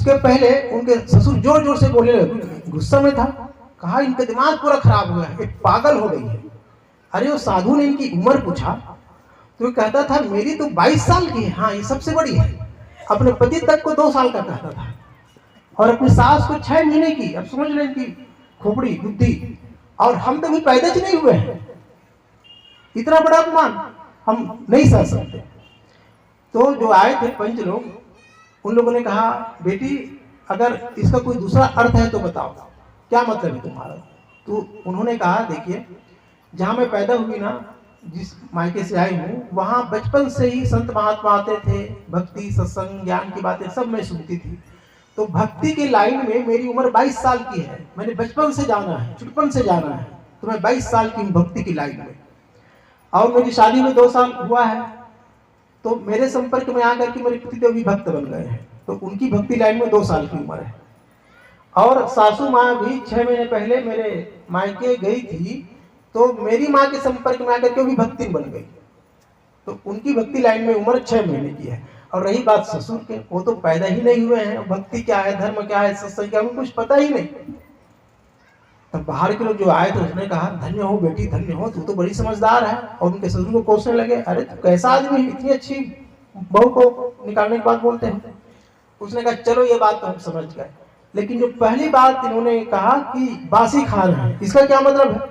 उसके पहले उनके ससुर जोर जोर से बोले, गुस्सा में था, कहा इनका दिमाग पूरा खराब हुआ है, पागल हो गई है। अरे वो साधु ने इनकी उम्र पूछा तो वो कहता था मेरी तो 22 साल की है, हाँ ये सबसे बड़ी है। अपने पति तक को 2 साल का कहता था और अपनी सास को 6 महीने की। अब समझ लें कि खोपड़ी बुद्धि, और हम तो भी पैदा ही नहीं हुए हैं, इतना बड़ा अपमान हम नहीं सह सकते। तो जो आए थे पंच लोग, उन लोगों ने कहा बेटी अगर इसका कोई दूसरा अर्थ है तो बताओ, क्या मतलब है तुम्हारा। तो उन्होंने कहा देखिए, जहां मैं पैदा हुई ना, जिस मायके से आई हूँ, वहां बचपन से ही संत महात्मा आते थे, भक्ति सत्संग ज्ञान की बातें सब मैं सुनती थी। तो भक्ति की लाइन में मेरी उम्र 22 साल की है, मैंने बचपन से जाना है, छुटपन से जाना है, तो मैं 22 साल की हूँ भक्ति की लाइन में। और मेरी शादी में 2 साल हुआ है, तो मेरे संपर्क में आकर के मेरे पतिदेव भी भक्त बन गए हैं, तो उनकी भक्ति लाइन में 2 साल की उम्र है। और सासू माँ भी 6 महीने पहले मेरे मायके गई थी, तो मेरी माँ के संपर्क में आकर के वो भी भक्ति बन गई, तो उनकी भक्ति लाइन में उम्र 6 महीने की है। और रही बात ससुर के, वो तो पैदा ही नहीं हुए हैं, भक्ति क्या है, धर्म क्या है, सत्संग क्या है, कुछ पता ही नहीं। तब बाहर के लोग जो आए थे उसने कहा धन्य हो बेटी, धन्य हो, तू तो बड़ी समझदार है। और उनके ससुर को कोसने लगे, अरे तू कैसा आदमी है, इतनी अच्छी बहू को निकालने की बात बोलते हैं। उसने कहा चलो ये बात तो हम समझ गए, लेकिन जो पहली बात इन्होंने कहा कि बासी खा रहे हैं, इसका क्या मतलब है।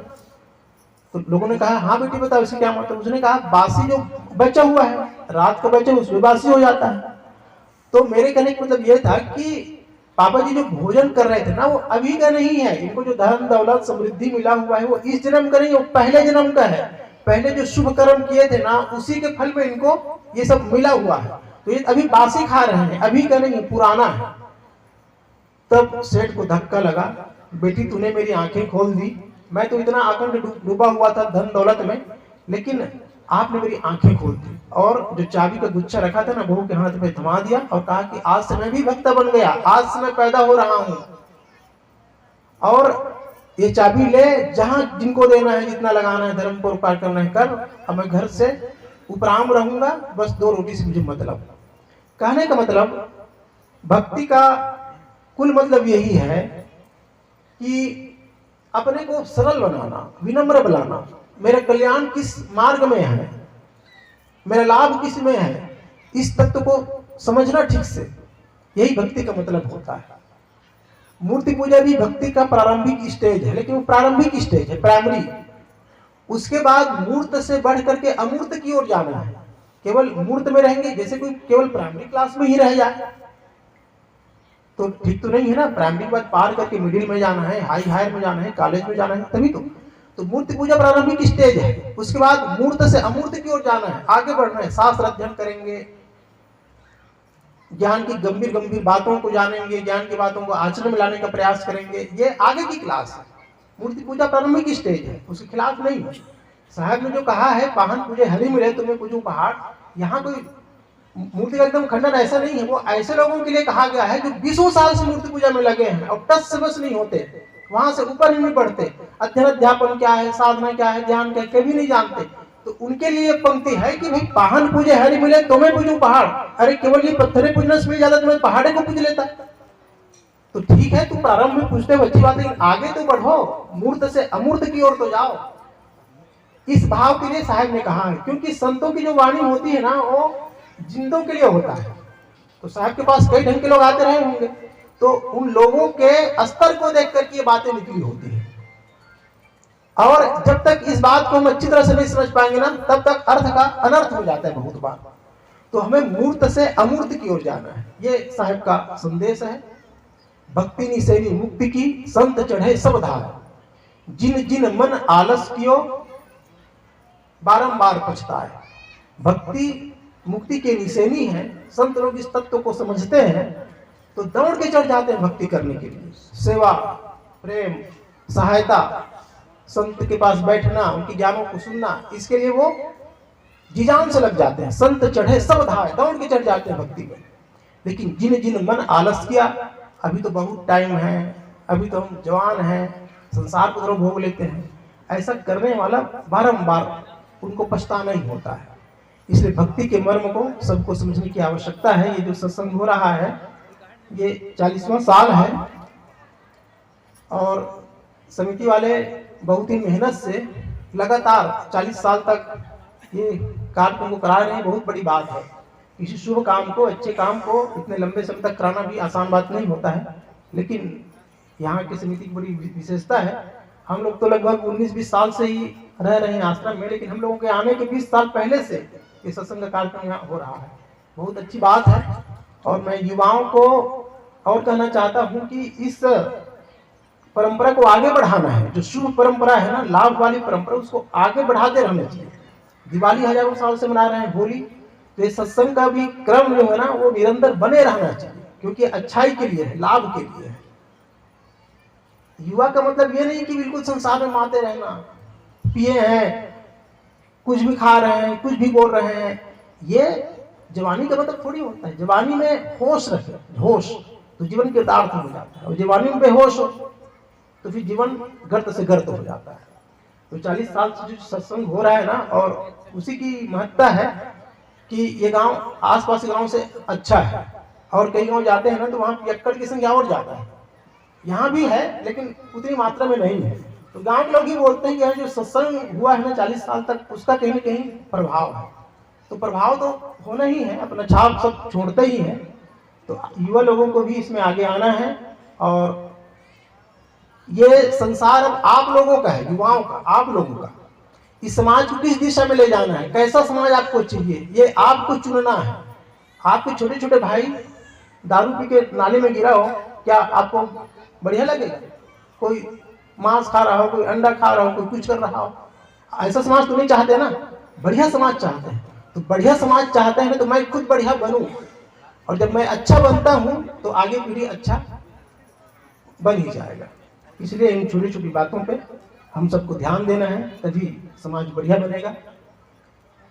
तो लोगों ने कहा हाँ बेटी बताओ इसका क्या मतलब। उसने कहा बासी जो बचा हुआ है, रात का बचा उसमें बासी हो जाता है। तो मेरे कहने का मतलब यह था कि पापा जी जो भोजन कर रहे थे ना, वो अभी का नहीं है, इनको जो धन दौलत समृद्धि मिला हुआ है वो इस जन्म का नहीं, वो पहले जन्म का है। पहले जो शुभ कर्म किए थे ना, उसी के फल में इनको ये सब मिला हुआ है। तो ये अभी बासी खा रहे हैं, अभी का नहीं, पुराना है। तब सेठ को धक्का लगा, बेटी तूने मेरी आंखें खोल दी, मैं तो इतना आकंठ डूबा हुआ था धन दौलत में, लेकिन आपने मेरी आंखें खोल दी। और जो चाबी का गुच्छा रखा था ना, बहू के हाथ में थमा दिया और कहा कि आज से मैं भी भक्त बन गया, आज से मैं पैदा हो रहा हूं, और ये चाबी ले, जहां जिनको देना है, जितना लगाना है, धर्म को उपकार करना है कर, अब मैं घर से उपराम रहूंगा, बस 2 रोटी से मुझे मतलब। कहने का मतलब भक्ति का कुल मतलब यही है कि अपने को सरल बनाना, विनम्र बनाना, मेरा कल्याण किस मार्ग में है, मेरा लाभ किस में है, इस तत्व को समझना ठीक से, यही भक्ति का मतलब होता है। मूर्ति पूजा भी भक्ति का प्रारंभिक स्टेज है, लेकिन वो प्रारंभिक स्टेज है, प्राइमरी। उसके बाद मूर्त से बढ़ करके अमूर्त की ओर जाना है। केवल मूर्त में रहेंगे, जैसे कोई केवल प्राइमरी क्लास में ही रह जाए तो ठीक तो नहीं है ना। प्राइमरी के बाद पार करके मिडिल में जाना है, हायर में जाना है, कॉलेज में जाना है, तभी तो मूर्ति पूजा प्रारंभिक स्टेज है। उसके बाद मूर्त से अमूर्त की ओर जाना है, आगे बढ़ना है, शास्त्र अध्ययन करेंगे, ज्ञान की गंभीर गंभीर बातों को जानेंगे, ज्ञान की बातों को आचरण में लाने का प्रयास करेंगे, ये आगे की क्लास है। मूर्ति पूजा प्रारंभिक स्टेज है, उसके खिलाफ नहीं है। साहब ने जो कहा है पाहन पूजे हरि मिले तुम्हें पूजो पहाड़, यहाँ कोई मूर्ति का एकदम खंडन ऐसा नहीं है। वो ऐसे लोगों के लिए कहा गया है जो 20 साल से मूर्ति पूजा में लगे हैं और टच से बस नहीं होते, वहां से ऊपर नहीं बढ़ते, अध्ययन अध्यापन क्या है, साधना क्या है, ध्यान क्या है, कभी नहीं जानते। तो उनके लिए पंक्ति है कि भाई पाहन पूजे हरि मिले तुम्हें पूजो पहाड़। अरे केवल ये पत्थरे पूजने से मिल जाता, तुम्हें पहाड़े को पूज लेता। तो ठीक है, तुम प्रारंभ में पूछते हो अच्छी बात है, लेकिन आगे तो बढ़ो, मूर्त से अमूर्त की ओर तो जाओ। इस भाव के लिए साहब ने कहा है, क्योंकि संतों की जो वाणी होती है ना, वो जिंदों के लिए होता है। तो साहब के पास कई ढंग के लोग आते रहे होंगे, तो उन लोगों के स्तर को देख करके ये बातें निकली होती है। और जब तक इस बात को हम अच्छी तरह से नहीं समझ पाएंगे ना, तब तक अर्थ का अनर्थ हो जाता है बहुत बार। तो हमें मूर्त से अमूर्त की ओर जाना है, ये साहब का संदेश है। भक्ति निसेनी मुक्ति की, संत चढ़े सब धार, जिन जिन मन आलस कियो बारंबार पछताए। भक्ति मुक्ति के निशानी है। संत लोग इस तत्व को समझते हैं तो दौड़ के चढ़ जाते हैं भक्ति करने के लिए। सेवा, प्रेम, सहायता, संत के पास बैठना, उनकी ज्ञानों को सुनना, इसके लिए वो जी जान से लग जाते हैं। संत चढ़े सब धाय, दौड़ के चढ़ जाते हैं भक्ति में। लेकिन जिन जिन मन आलस किया, अभी तो बहुत टाइम है, अभी तो हम जवान हैं, संसार को तरफ भोग लेते हैं, ऐसा करने वाला बारंबार उनको पछताना ही होता है। इसलिए भक्ति के मर्म को सबको समझने की आवश्यकता है। ये जो सत्संग हो रहा है, ये 40वां साल है और समिति वाले बहुत ही मेहनत से लगातार 40 साल तक ये कार्यक्रम को करा रहे हैं। बहुत बड़ी बात है। किसी शुभ काम को, अच्छे काम को इतने लंबे समय तक कराना भी आसान बात नहीं होता है, लेकिन यहाँ की समिति की बड़ी विशेषता है। हम लोग तो लगभग 19-20 साल से ही रह रहे हैं आश्रम में, लेकिन हम लोगों के आने के 20 साल पहले से ये सत्संग का कार्यक्रम यहाँ हो रहा है। बहुत अच्छी बात है। और मैं युवाओं को और कहना चाहता हूँ कि इस परंपरा को आगे बढ़ाना है। जो शुभ परंपरा है ना, लाभ वाली परंपरा, उसको आगे बढ़ाते रहना चाहिए। दिवाली हजारों साल से मना रहे हैं, होली, तो ये सत्संग का भी क्रम जो है ना वो निरंतर बने रहना चाहिए, क्योंकि अच्छाई के लिए है, लाभ के लिए है। युवा का मतलब ये नहीं कि बिल्कुल संसार में माते रहना, पिए हैं, कुछ भी खा रहे हैं, कुछ भी बोल रहे हैं। ये जवानी का मतलब थोड़ी होता है। जवानी में होश रखे, होश तो जीवन के यथार्थ हो जाता है, और जवानी में बेहोश हो तो फिर जीवन गर्त से गर्त हो जाता है। तो 40 साल से जो सत्संग हो रहा है ना, और उसी की महत्ता है कि ये गांव आसपास के गांव से अच्छा है। और कई गांव जाते हैं ना तो वहाँ पियक्कड़ की संख्या और ज्यादा है। यहाँ भी है लेकिन उतनी मात्रा में नहीं है। तो गांव के लोग ही बोलते हैं कि जो सत्संग हुआ है ना 40 साल तक, उसका कहीं ना कहीं प्रभाव है। तो प्रभाव तो होना ही है, अपना छाप सब छोड़ते ही है। तो युवा लोगों को भी इसमें आगे आना है। और ये संसार अब आप लोगों का है, युवाओं का, आप लोगों का। इस समाज को किस दिशा में ले जाना है, कैसा समाज आपको चाहिए, ये आपको चुनना है। आपके छोटे छोटे भाई दारू पी के नाले में गिरा हो, क्या आपको बढ़िया लगेगा? कोई मांस खा रहा हो, कोई अंडा खा रहा हो, कोई कुछ कर रहा हो, ऐसा समाज तो नहीं चाहते ना। बढ़िया समाज चाहते हैं। तो बढ़िया समाज चाहते हैं ना, तो मैं खुद बढ़िया बनूं, और जब मैं अच्छा बनता हूं तो आगे पीढ़ी अच्छा बन ही जाएगा। इसलिए इन छोटी छोटी बातों पे हम सबको ध्यान देना है, तभी समाज बढ़िया बनेगा।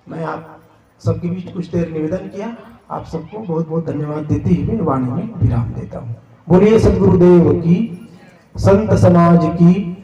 मैं आप सबके बीच कुछ देर निवेदन किया। आप सबको बहुत बहुत धन्यवाद देते हुए वाणी में विराम देता हूँ। बोलिए सद्गुरुदेव की, संत समाज की।